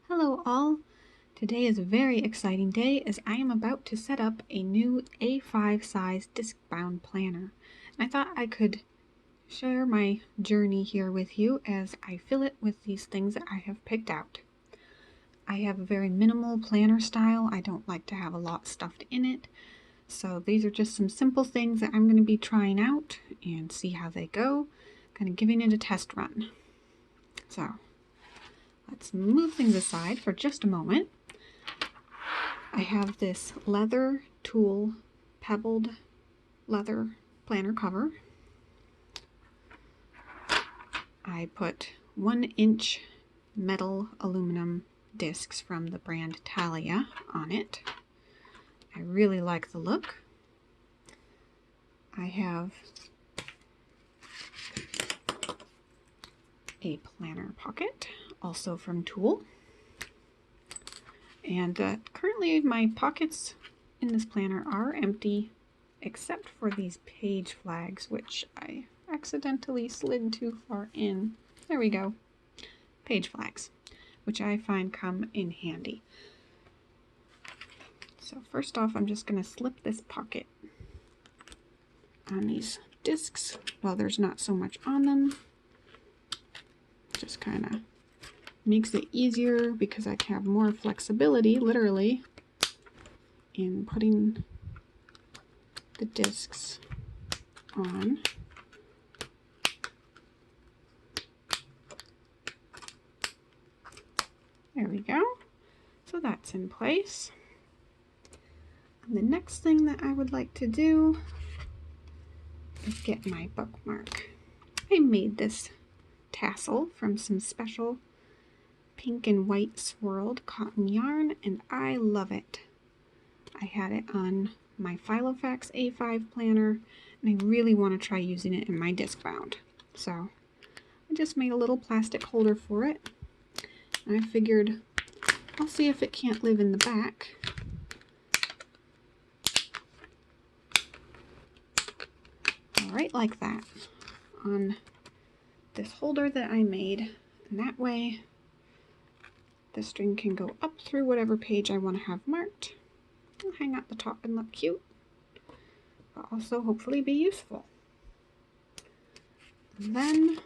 Hello all! Today is a very exciting day as I am about to set up a new A5 size disc-bound planner. And I thought I could share my journey here with you as I fill it with these things that I have picked out. I have a very minimal planner style. I don't like to have a lot stuffed in it. So these are just some simple things that I'm going to be trying out and see how they go. Kind of giving it a test run. So let's move things aside for just a moment. I have this leather tool pebbled leather planner cover. I put 1-inch metal aluminum discs from the brand Talia on it. I really like the look. I have a planner pocket, also from Tool. And currently my pockets in this planner are empty, except for these page flags, which I accidentally slid too far in. There we go. Page flags, which I find come in handy. So first off, I'm just going to slip this pocket on these discs while there's not so much on them. Just kind of makes it easier because I can have more flexibility, literally, in putting the discs on. There we go. So that's in place. And the next thing that I would like to do is get my bookmark. I made this tassel from some special pink and white swirled cotton yarn, and I love it. I had it on my Filofax A5 planner, and I really want to try using it in my Discbound. So I just made a little plastic holder for it, and I figured I'll see if it can't live in the back. Right like that on this holder that I made, and that way the string can go up through whatever page I want to have marked. It'll hang out the top and look cute, but also hopefully be useful. And then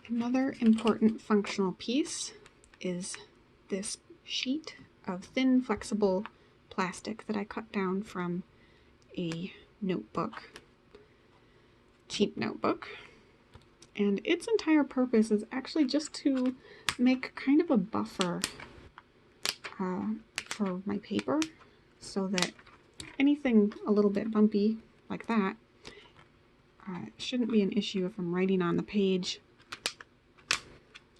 another important functional piece is this sheet of thin flexible plastic that I cut down from a notebook, cheap notebook. And its entire purpose is actually just to make kind of a buffer for my paper, so that anything a little bit bumpy like that shouldn't be an issue if I'm writing on the page.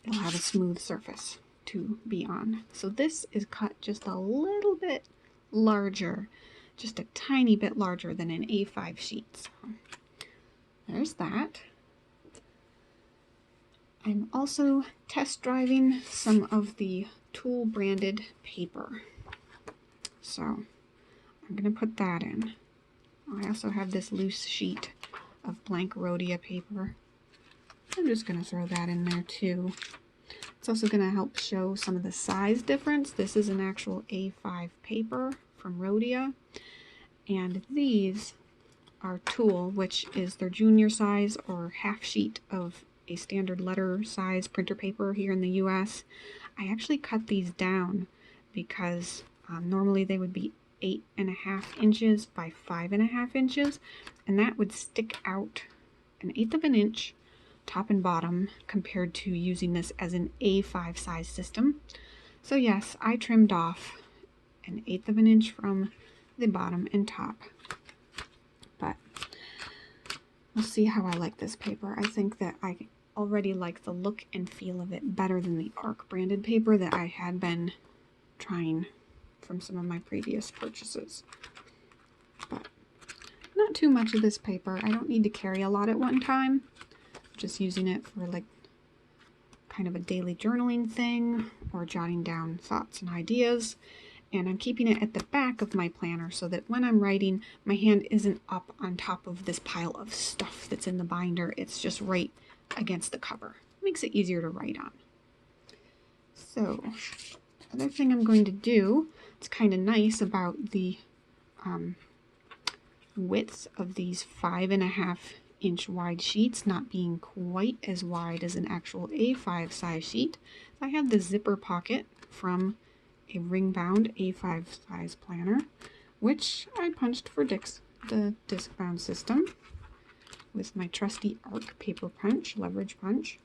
It'll have a smooth surface to be on. So this is cut just a little bit larger, just a tiny bit larger than an A5 sheet. So there's that. I'm also test driving some of the Tool branded paper. So I'm going to put that in. I also have this loose sheet of blank rhodia paper. I'm just going to throw that in there too. It's also going to help show some of the size difference. This is an actual A5 paper from Rhodia, and these are Tool, which is their junior size or half sheet of a standard letter size printer paper here in the US. I actually cut these down because normally they would be 8.5 inches by 5.5 inches, and that would stick out 1/8 of an inch top and bottom compared to using this as an A5 size system. So yes, I trimmed off 1/8 of an inch from the bottom and top. But we'll see how I like this paper. I think that I already like the look and feel of it better than the ARC branded paper that I had been trying from some of my previous purchases. But not too much of this paper. I don't need to carry a lot at one time. Just using it for like kind of a daily journaling thing or jotting down thoughts and ideas. And I'm keeping it at the back of my planner so that when I'm writing, my hand isn't up on top of this pile of stuff that's in the binder. It's just right against the cover. Makes it easier to write on. So, other thing I'm going to do, it's kind of nice about the width of these 5.5-inch wide sheets not being quite as wide as an actual A5 size sheet. I have the zipper pocket from a ring-bound A5 size planner, which I punched for the Discbound system with my trusty ARC paper punch, leverage punch.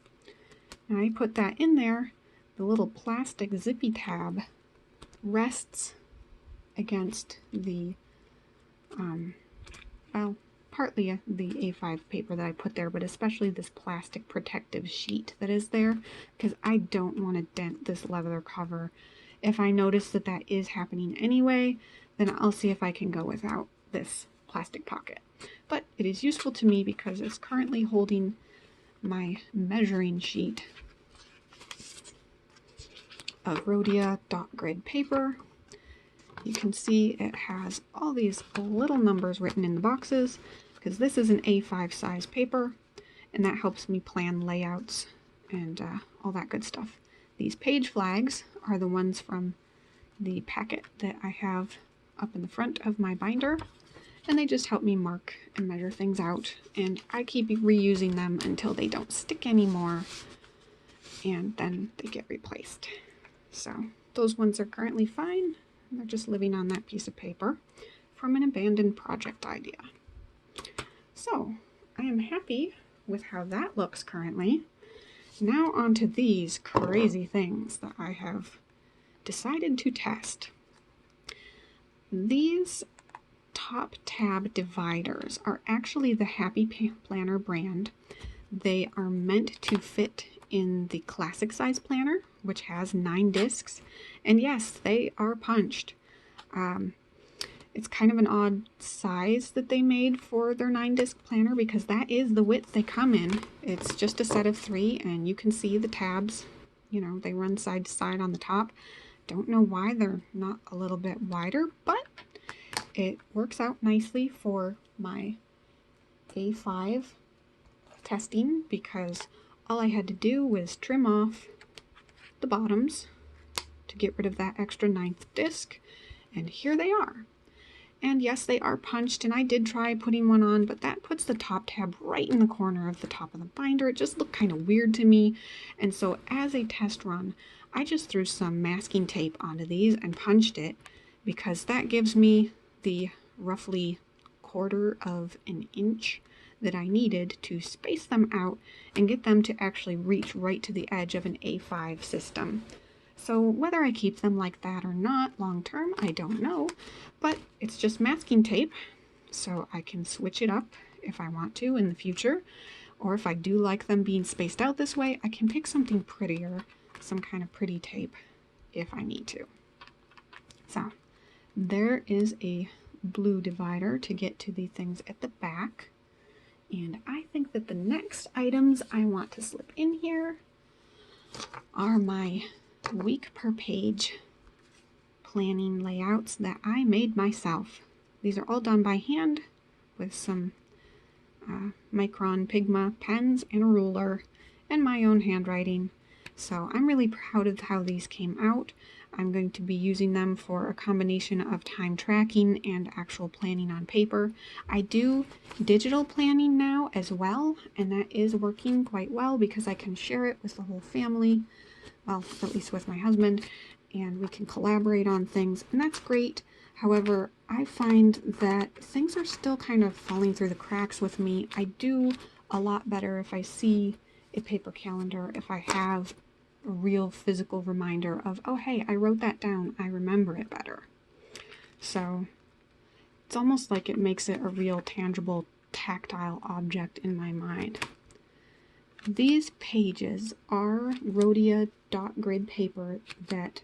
And I put that in there. The little plastic zippy tab rests against the, well, partly the A5 paper that I put there, but especially this plastic protective sheet that is there, because I don't want to dent this leather cover. If I notice that that is happening anyway, then I'll see if I can go without this plastic pocket. But it is useful to me because it's currently holding my measuring sheet of Rhodia dot grid paper. You can see it has all these little numbers written in the boxes because this is an A5 size paper, and that helps me plan layouts and all that good stuff. These page flags are the ones from the packet that I have up in the front of my binder, and they just help me mark and measure things out, and I keep reusing them until they don't stick anymore, and then they get replaced. So those ones are currently fine. They're just living on that piece of paper from an abandoned project idea. So I am happy with how that looks currently. Now onto these crazy things that I have decided to test. These top tab dividers are actually the Happy Planner brand. They are meant to fit in the classic size planner, which has 9 discs, and yes, they are punched. It's kind of an odd size that they made for their 9-disc planner because that is the width they come in. It's just a set of 3, and you can see the tabs, you know, they run side to side on the top. Don't know why they're not a little bit wider, but it works out nicely for my A5 testing because all I had to do was trim off the bottoms to get rid of that extra 9th disc, and here they are. And yes, they are punched, and I did try putting one on, but that puts the top tab right in the corner of the top of the binder. It just looked kind of weird to me, and so as a test run, I just threw some masking tape onto these and punched it because that gives me the roughly 1/4 of an inch that I needed to space them out and get them to actually reach right to the edge of an A5 system. So whether I keep them like that or not long term, I don't know, but it's just masking tape, so I can switch it up if I want to in the future, or if I do like them being spaced out this way, I can pick something prettier, some kind of pretty tape if I need to. So there is a blue divider to get to the things at the back, and I think that the next items I want to slip in here are my week per page planning layouts that I made myself. These are all done by hand with some Micron Pigma pens and a ruler and my own handwriting. So I'm really proud of how these came out. I'm going to be using them for a combination of time tracking and actual planning on paper. I do digital planning now as well, and that is working quite well because I can share it with the whole family. Well, at least with my husband, and we can collaborate on things, and that's great. However, I find that things are still kind of falling through the cracks with me. I do a lot better if I see a paper calendar, if I have a real physical reminder of, oh hey, I wrote that down, I remember it better. So it's almost like it makes it a real tangible, tactile object in my mind. These pages are Rhodia dot grid paper that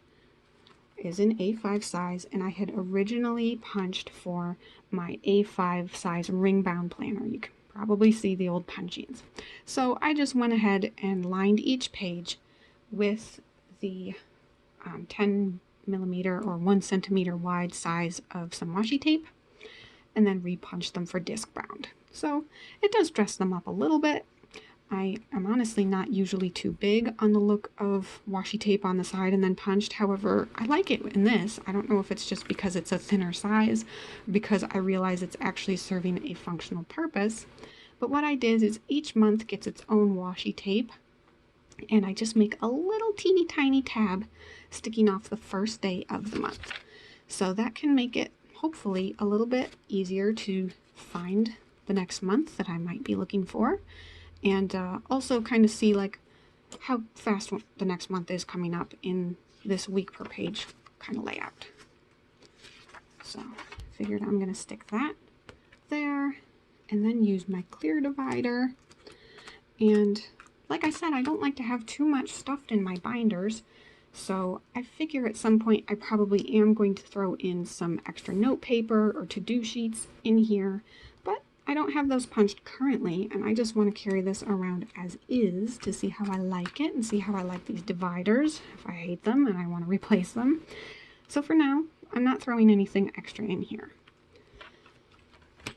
is in A5 size, and I had originally punched for my A5 size ring bound planner. You can probably see the old punchings. So I just went ahead and lined each page with the 10 millimeter or 1 centimeter wide size of some washi tape, and then repunched them for disc bound. So it does dress them up a little bit, I am honestly not usually too big on the look of washi tape on the side and then punched. However, I like it in this. I don't know if it's just because it's a thinner size, or because I realize it's actually serving a functional purpose. But what I did is each month gets its own washi tape, and I just make a little teeny tiny tab sticking off the first day of the month. So that can make it hopefully a little bit easier to find the next month that I might be looking for, and also kind of see like how fast the next month is coming up in this week per page kind of layout. So I figured I'm going to stick that there and then use my clear divider. And like I said, I don't like to have too much stuffed in my binders, so I figure at some point I probably am going to throw in some extra note paper or to-do sheets in here, but I don't have those punched currently, and I just want to carry this around as is to see how I like it and see how I like these dividers, if I hate them and I want to replace them. So for now, I'm not throwing anything extra in here.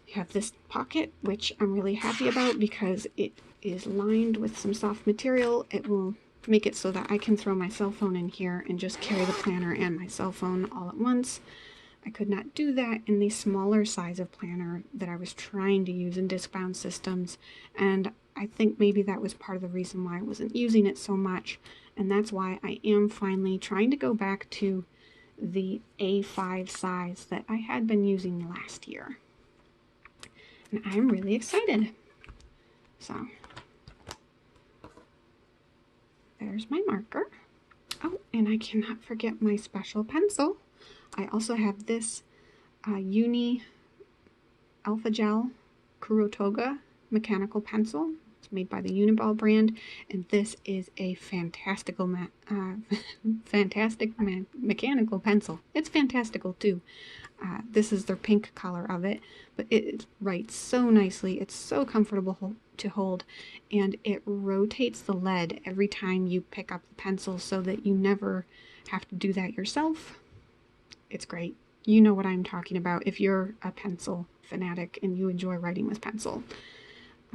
You have this pocket, which I'm really happy about because it is lined with some soft material. It will make it so that I can throw my cell phone in here and just carry the planner and my cell phone all at once. I could not do that in the smaller size of planner that I was trying to use in Discbound systems, and I think maybe that was part of the reason why I wasn't using it so much, and that's why I am finally trying to go back to the A5 size that I had been using last year. And I'm really excited. So there's my marker. Oh, and I cannot forget my special pencil. I also have this Uni Alpha Gel Kurotoga mechanical pencil. It's made by the Uniball brand, and this is a fantastical mechanical pencil. It's fantastical too. This is the pink color of it, but it writes so nicely. It's so comfortable to hold, and it rotates the lead every time you pick up the pencil so that you never have to do that yourself. It's great. You know what I'm talking about if you're a pencil fanatic and you enjoy writing with pencil.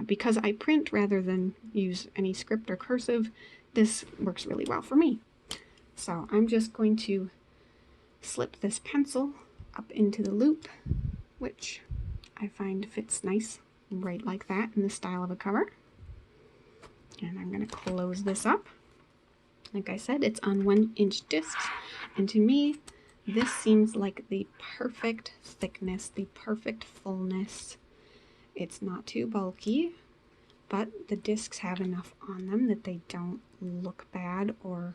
Because I print rather than use any script or cursive, this works really well for me. So I'm just going to slip this pencil up into the loop, which I find fits nice right like that in the style of a cover. And I'm going to close this up. Like I said, it's on 1-inch discs, and to me this seems like the perfect thickness, the perfect fullness. It's not too bulky, but the discs have enough on them that they don't look bad or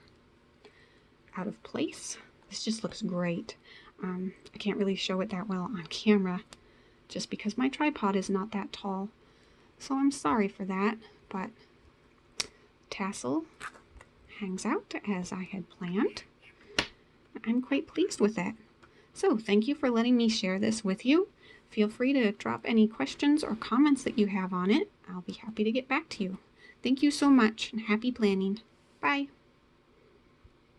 out of place. This just looks great. I can't really show it that well on camera just because my tripod is not that tall, so I'm sorry for that, but tassel hangs out as I had planned. I'm quite pleased with it. So thank you for letting me share this with you. Feel free to drop any questions or comments that you have on it. I'll be happy to get back to you. Thank you so much, and happy planning. Bye.